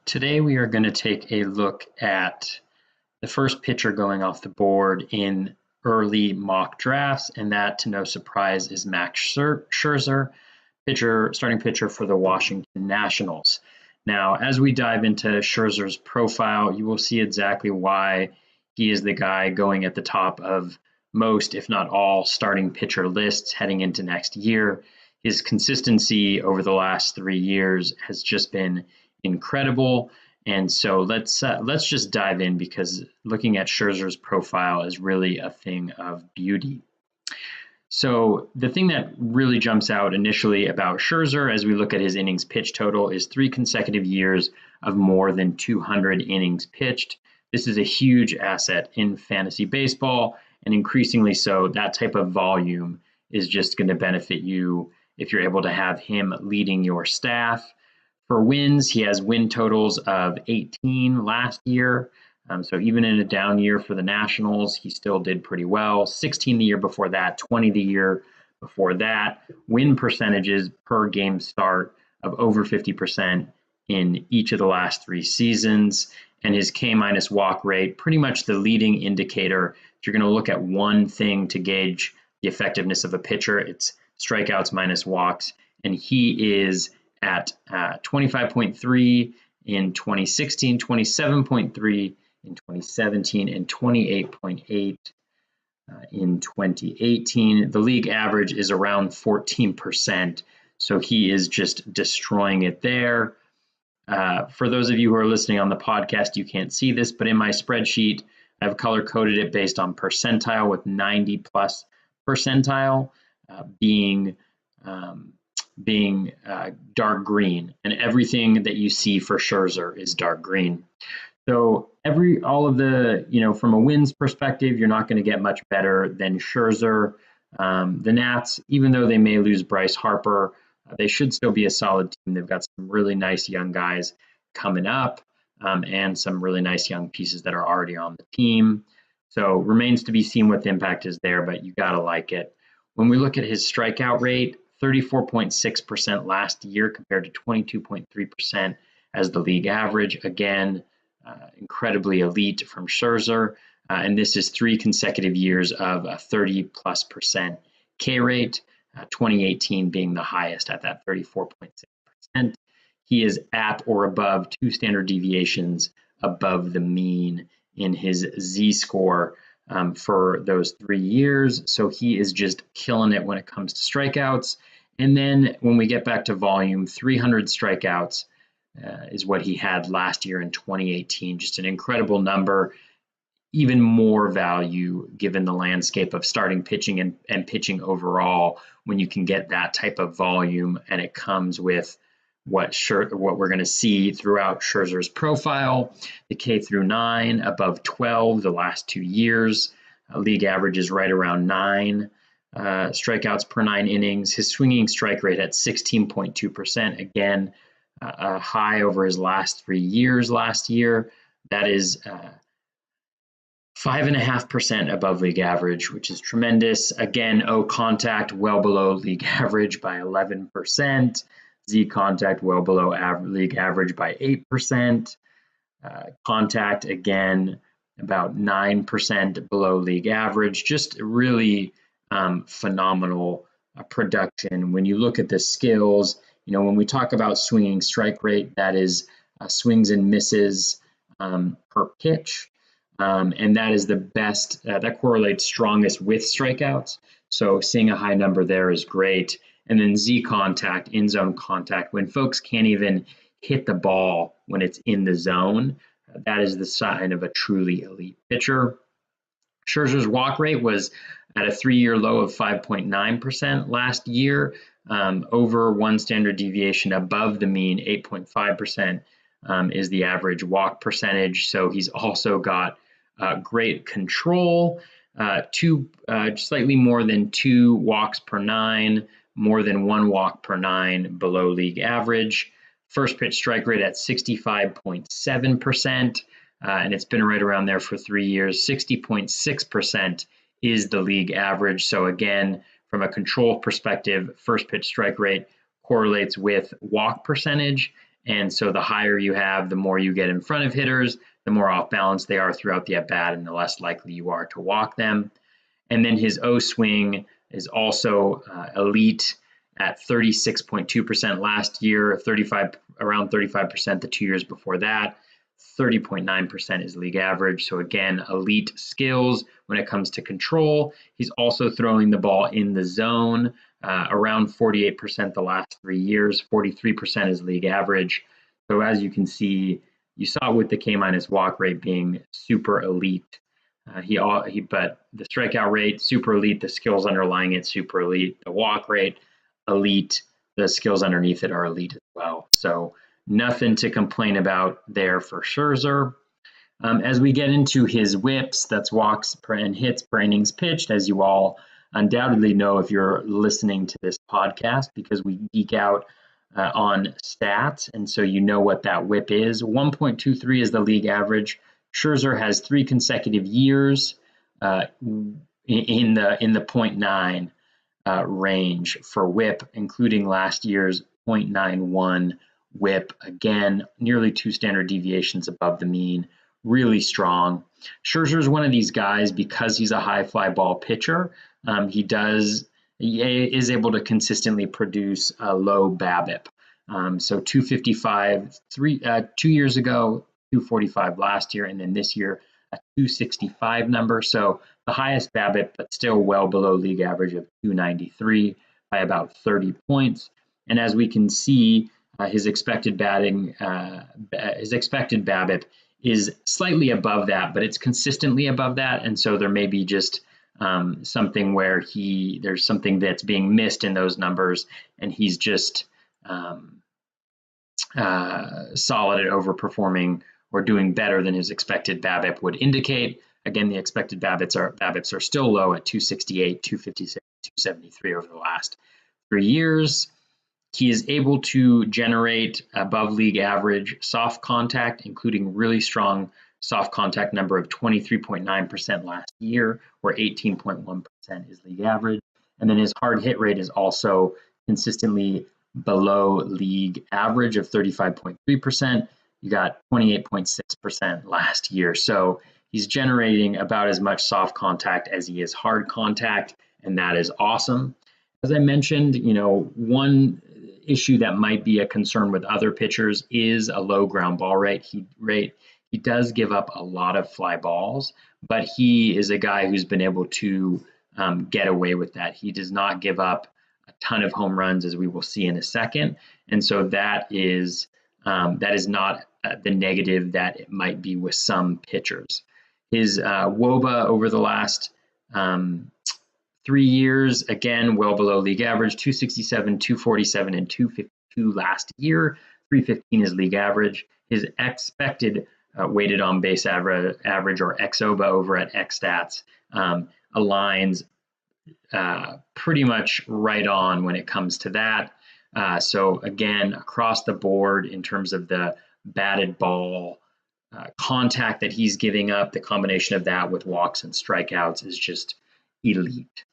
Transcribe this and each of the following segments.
Today we are going to take a look at the first pitcher going off the board in early mock drafts, and that, to no surprise, is Max Scherzer, starting pitcher for the Washington Nationals. Now, as we dive into Scherzer's profile, you will see exactly why he is the guy going at the top of most, if not all, starting pitcher lists heading into next year. His consistency over the last 3 years has just been incredible. And so let's just dive in, because looking at Scherzer's profile is really a thing of beauty. So the thing that really jumps out initially about Scherzer as we look at his innings pitched total is 3 consecutive years of more than 200 innings pitched. This is a huge asset in fantasy baseball, and increasingly so. That type of volume is just going to benefit you if you're able to have him leading your staff. For wins, he has win totals of 18 last year. So even in a down year for the Nationals, he still did pretty well. 16 the year before that, 20 the year before that. Win percentages per game start of over 50% in each of the last 3 seasons. And his K- walk rate, pretty much the leading indicator. If you're going to look at one thing to gauge the effectiveness of a pitcher, it's strikeouts minus walks. And he is at 25.3 in 2016, 27.3 in 2017, and 28.8 in 2018. The league average is around 14%, so he is just destroying it there. For those of you who are listening on the podcast, you can't see this, but in my spreadsheet, I've color-coded it based on percentile, with 90 plus percentile being dark green, and everything that you see for Scherzer is dark green. So all of the, from a wins perspective, you're not going to get much better than Scherzer. The Nats, even though they may lose Bryce Harper, they should still be a solid team. They've got some really nice young guys coming up, and some really nice young pieces that are already on the team. So remains to be seen what the impact is there, but you got to like it. When we look at his strikeout rate, 34.6% last year compared to 22.3% as the league average. Again, incredibly elite from Scherzer. And this is 3 consecutive years of a 30+% K rate, 2018 being the highest at that 34.6%. He is at or above 2 standard deviations above the mean in his Z-score for those 3 years. So he is just killing it when it comes to strikeouts. And then when we get back to volume, 300 strikeouts is what he had last year in 2018. Just an incredible number. Even more value given the landscape of starting pitching and pitching overall when you can get that type of volume, and it comes with what we're going to see throughout Scherzer's profile. The K through 9 above 12 the last 2 years. League average is right around 9 strikeouts per 9 innings. His swinging strike rate at 16.2%. Again, a high over his last 3 years last year. That is 5.5% above league average, which is tremendous. Again, O contact well below league average by 11%. Z contact well below league average by 8%. Contact, again, about 9% below league average. Just really phenomenal production. When you look at the skills, when we talk about swinging strike rate, that is swings and misses per pitch. And that is the best, that correlates strongest with strikeouts. So seeing a high number there is great. And then Z contact, in zone contact, when folks can't even hit the ball when it's in the zone, that is the sign of a truly elite pitcher. Scherzer's walk rate was at a 3-year low of 5.9% last year, over 1 standard deviation above the mean. 8.5% is the average walk percentage. So he's also got great control, slightly more than 2 walks per 9, more than 1 walk per 9 below league average. First pitch strike rate at 65.7%, and it's been right around there for 3 years. 60.6% is the league average. So again, from a control perspective, first pitch strike rate correlates with walk percentage, And so the higher you have, the more you get in front of hitters, the more off balance they are throughout the at-bat, and the less likely you are to walk them. And then his O swing is also elite at 36.2% last year, around 35% the 2 years before that. 30.9% is league average. So again, elite skills when it comes to control. He's also throwing the ball in the zone, around 48% the last 3 years. 43% is league average. So as you can see, you saw with the K- walk rate being super elite. But the strikeout rate, super elite. The skills underlying it, super elite. The walk rate, elite. The skills underneath it are elite as well. So nothing to complain about there for Scherzer. As we get into his whips, that's walks per and hits per innings pitched, as you all undoubtedly know if you're listening to this podcast, because we geek out on stats, and so you know what that whip is. 1.23 is the league average. Scherzer has 3 consecutive years in the 0.9 range for whip, including last year's 0.91 whip. Again, nearly 2 standard deviations above the mean. Really strong. Scherzer is one of these guys, because he's a high fly ball pitcher. He is able to consistently produce a low BABIP. So 255 2 years ago, 245 last year, and then this year a 265 number. So the highest BABIP, but still well below league average of 293 by about 30 points. And as we can see, his expected BABIP is slightly above that, but it's consistently above that. And so there may be just something where there's something that's being missed in those numbers, and he's just solid at overperforming or doing better than his expected BABIP would indicate. Again, the expected BABIPs are still low at 268, 256, 273 over the last 3 years. He is able to generate above league average soft contact, including really strong soft contact number of 23.9% last year, where 18.1% is league average. And then his hard hit rate is also consistently below league average of 35.3%. You got 28.6% last year. So he's generating about as much soft contact as he is hard contact, and that is awesome. As I mentioned, one issue that might be a concern with other pitchers is a low ground ball rate. He does give up a lot of fly balls, but he is a guy who's been able to get away with that. He does not give up a ton of home runs, as we will see in a second, and so that is not the negative that it might be with some pitchers. His WOBA over the last 3 years, again, well below league average, 267, 247, and 252 last year. 315 is league average. His expected weighted on base average or xOBA over at xStats aligns pretty much right on when it comes to that. So again, across the board in terms of the batted ball contact that he's giving up, the combination of that with walks and strikeouts is just elite.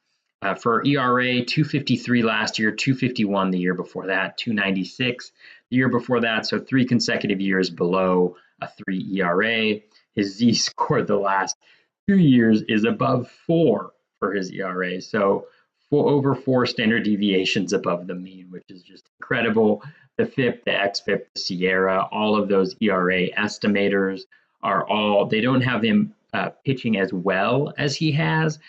For ERA, 253 last year, 251 the year before that, 296 the year before that. So 3 consecutive years below a 3 ERA. His Z-score the last 2 years is above 4 for his ERA. So over 4 standard deviations above the mean, which is just incredible. The FIP, the XFIP, the Sierra, all of those ERA estimators they don't have him pitching as well as he has.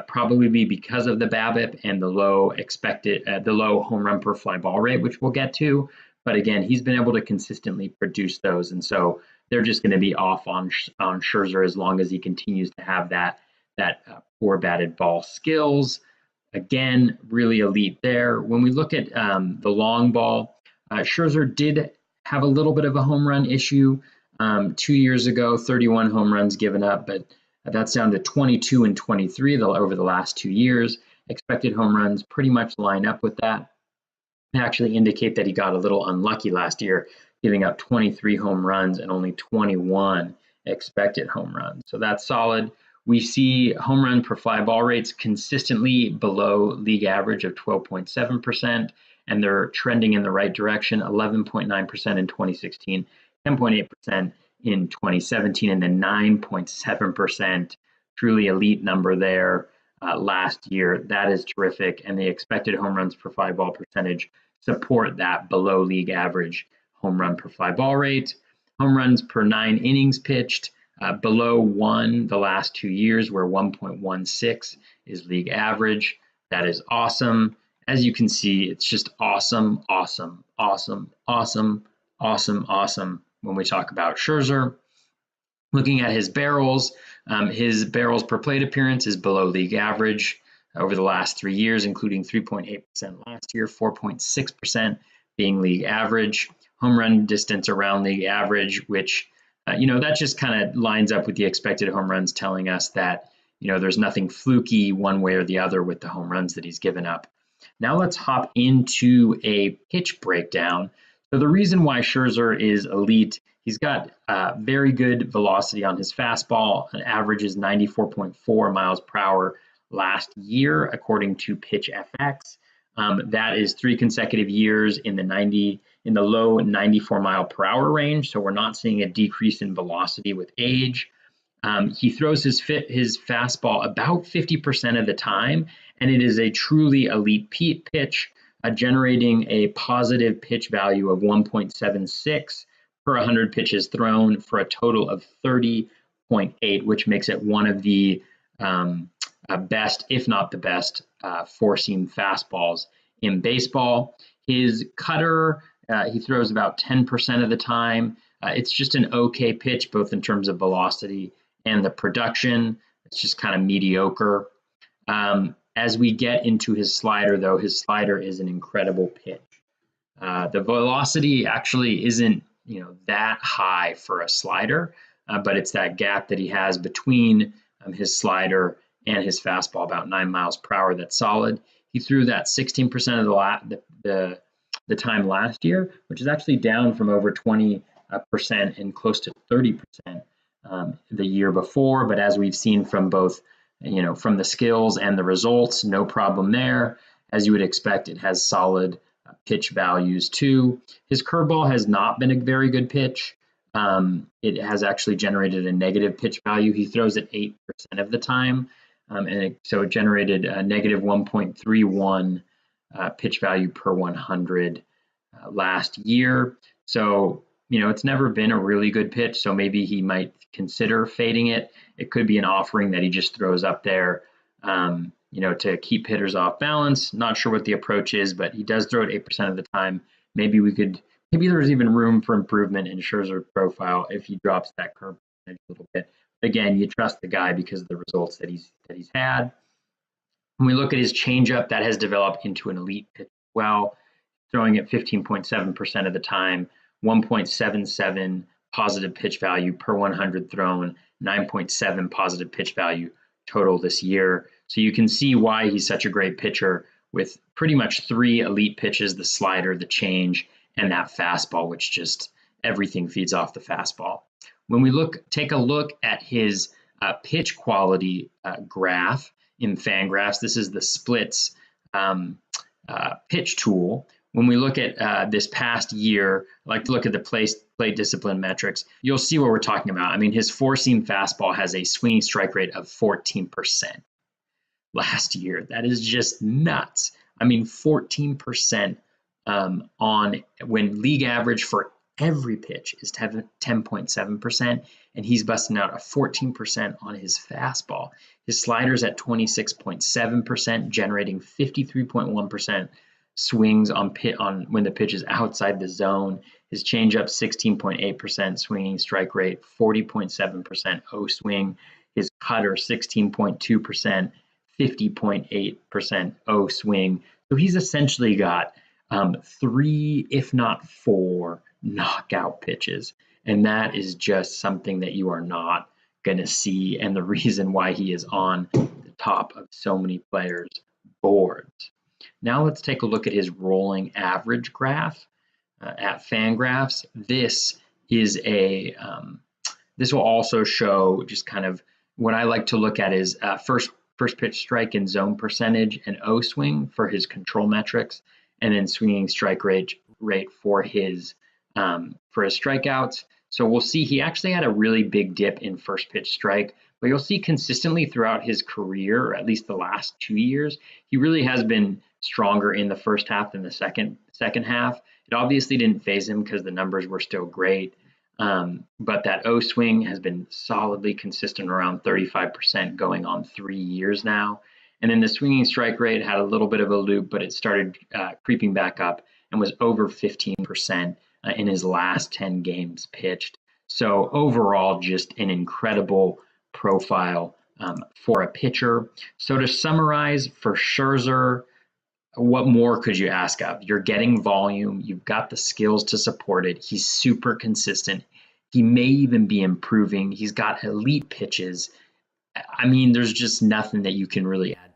Probably because of the BABIP and the low home run per fly ball rate, which we'll get to. But again, he's been able to consistently produce those, and so they're just going to be off on Scherzer as long as he continues to have that poor batted ball skills. Again, really elite there. When we look at the long ball, Scherzer did have a little bit of a home run issue 2 years ago, 31 home runs given up, but that's down to 22 and 23 over the last 2 years. Expected home runs pretty much line up with that. They actually indicate that he got a little unlucky last year, giving up 23 home runs and only 21 expected home runs. So that's solid. We see home run per fly ball rates consistently below league average of 12.7%, and they're trending in the right direction. 11.9% in 2016, 10.8% in 2017, and then 9.7%, truly elite number there last year. That is terrific, and the expected home runs per fly ball percentage support that below league average home run per fly ball rate. Home runs per 9 innings pitched, below 1 the last 2 years, where 1.16 is league average. That is awesome. As you can see, it's just awesome, awesome, awesome, awesome, awesome, awesome when we talk about Scherzer. Looking at his barrels per plate appearance is below league average over the last 3 years, including 3.8% last year, 4.6% being league average. Home run distance around league average, which, that just kind of lines up with the expected home runs, telling us that, there's nothing fluky one way or the other with the home runs that he's given up. Now let's hop into a pitch breakdown. So the reason why Scherzer is elite, he's got very good velocity on his fastball. An average is 94.4 miles per hour last year, according to PitchFX. That is 3 consecutive years in the low 94 mile per hour range. So we're not seeing a decrease in velocity with age. He throws his fastball about 50% of the time, and it is a truly elite pitch, generating a positive pitch value of 1.76 per 100 pitches thrown for a total of 30.8, which makes it one of the best, if not the best, four-seam fastballs in baseball. His cutter, he throws about 10% of the time. It's just an okay pitch, both in terms of velocity and the production. It's just kind of mediocre. As we get into his slider, though, his slider is an incredible pitch. The velocity actually isn't, that high for a slider, but it's that gap that he has between his slider and his fastball, about 9 miles per hour. That's solid. He threw that 16% of the time last year, which is actually down from over 20% and close to 30% the year before. But as we've seen from both, from the skills and the results, no problem there. As you would expect, it has solid pitch values too. His curveball has not been a very good pitch. It has actually generated a negative pitch value. He throws it 8% of the time. So it generated a negative 1.31 pitch value per 100 last year. So, it's never been a really good pitch. So maybe he might consider fading it. It could be an offering that he just throws up there, to keep hitters off balance. Not sure what the approach is, but he does throw it 8% of the time. Maybe there's even room for improvement in Scherzer's profile if he drops that curve a little bit. Again, you trust the guy because of the results that he's had. When we look at his changeup, that has developed into an elite pitch as well, throwing it 15.7% of the time, 1.77 positive pitch value per 100 thrown, 9.7 positive pitch value total this year. So you can see why he's such a great pitcher with pretty much 3 elite pitches: the slider, the change, and that fastball, which just everything feeds off the fastball. When we take a look at his pitch quality graph in Fangraphs, this is the splits pitch tool. When we look at this past year, I like to look at the plate discipline metrics. You'll see what we're talking about. I mean, his four-seam fastball has a swinging strike rate of 14% last year. That is just nuts. I mean, 14% on when league average for every pitch is 10.7%, and he's busting out a 14% on his fastball. His slider's at 26.7%, generating 53.1% swings on when the pitch is outside the zone. His changeup 16.8% swinging strike rate, 40.7% O swing. His cutter 16.2%, 50.8% O swing. So he's essentially got 3, if not 4, knockout pitches, and that is just something that you are not going to see, and the reason why he is on the top of so many players' boards. Now let's take a look at his rolling average graph at Fangraphs. This is this will also show just kind of what I like to look at is first pitch strike and zone percentage and O swing for his control metrics. and then swinging strike rate for his strikeouts. So we'll see. He actually had a really big dip in first pitch strike, but you'll see consistently throughout his career, or at least the last 2 years, he really has been stronger in the first half than the second half. It obviously didn't phase him because the numbers were still great. But that O swing has been solidly consistent around 35% going on 3 years now. And then the swinging strike rate had a little bit of a loop, but it started creeping back up and was over 15% in his last 10 games pitched. So overall, just an incredible profile for a pitcher. So to summarize, for Scherzer, what more could you ask of? You're getting volume. You've got the skills to support it. He's super consistent. He may even be improving. He's got elite pitches. I mean, there's just nothing that you can really add.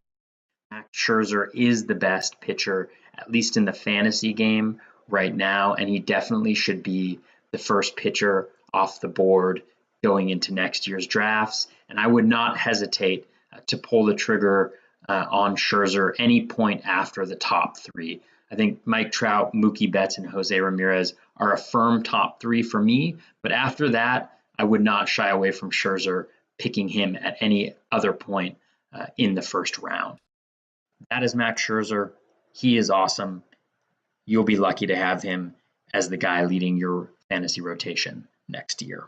Max Scherzer is the best pitcher, at least in the fantasy game right now, and he definitely should be the first pitcher off the board going into next year's drafts. And I would not hesitate to pull the trigger on Scherzer any point after the top three. I think Mike Trout, Mookie Betts, and Jose Ramirez are a firm top three for me. But after that, I would not shy away from Scherzer picking him at any other point in the first round. That is Max Scherzer. He is awesome. You'll be lucky to have him as the guy leading your fantasy rotation next year.